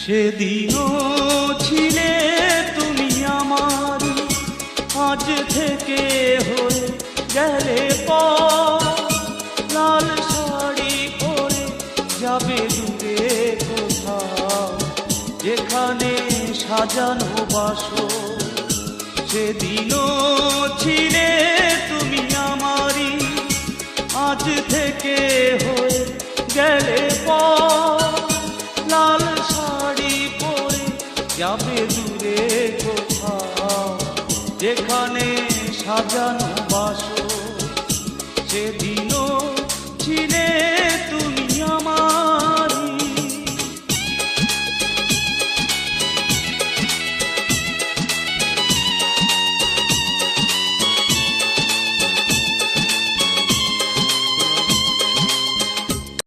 সেদিনও ছিলে তুমি আমার, আজ থেকে হয়ে গেলে পর। লাল শাড়ি পরে যাবে দূরে কোথাও, যেখানে সাজানো বাসর। সেদিনও ছিলে তুমি আমারই, আজ থেকে হয়ে গেলে পর। লাল শাড়ি পরে যাবে দূরে কোথাও, যেখানে সাজানো বাসর। সেদিন